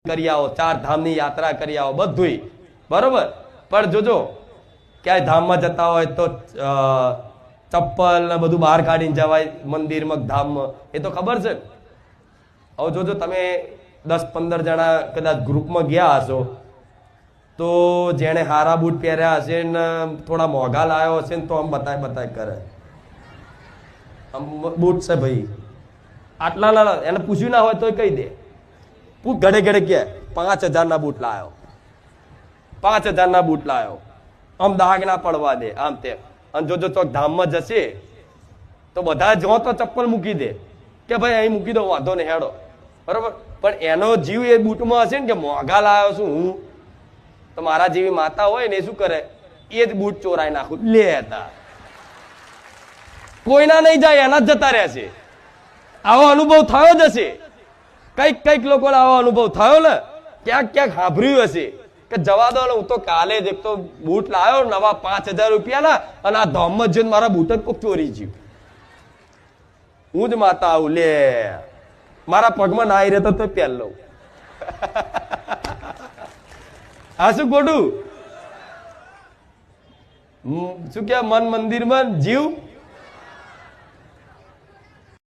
કરી આવો, 4 ધામની યાત્રા કરી આવો, બધુંય બરોબર. પણ જોજો ક્યાંય ધામમાં જતા હોય તો ચપ્પલ ને બધું બહાર કાઢીને જવાય મંદિરમાં, ધામમાં, એ તો ખબર છે. હવે જોજો તમે 10-15 જણા કદાચ ગ્રુપમાં ગયા હશો તો જેણે હારા બૂટ પહેર્યા હશે ને થોડા મોંઘા લાવ્યો હશે ને તો આમ બતાય કરે, આમ બૂટ છે ભાઈ આટલા, એને પૂછ્યું ના હોય તો કહી દે, ઘડે કે 5,000 બૂટ લાવ્યો, 5,000 બૂટ લાવ્યો, આમ દાગ ના પડવા દે, આમ તેમ. અને જોજો ચોક ધામમાં જશે તો બધા જો તો ચપ્પલ મૂકી દે કે ભાઈ અહીં મૂકી દો, વાંધો નહીં, હેડો, બરોબર. પણ એનો જીવ એ બૂટમાં હશે ને કે મોંઘા લાવ્યો છું હું, તો મારા જેવી માતા હોય ને એ શું કરે, એ જ બૂટ ચોરાઈ નાખું લેતા, કોઈના નહીં જાય, એના જ જતા રહેશે. આવો અનુભવ થયો જ હશે, કઈક લોકોને આવો અનુભવ થયો ને, ક્યાંક સાંભળ્યું હશે કે જવા દો ને, હું તો કાલે જ એક તો બૂટ લાવ્યો નવા 5,000 રૂપિયાના, અને આ ધામમાં જઈને મારા બૂટ જ કોક ચોરી ગયું. હું જ માતા આવું, લે મારા પગમાં ના આવી રહેતો તો પહેર લઉં. આ શું ખોટું? શું કે મન મંદિરમાં જીવ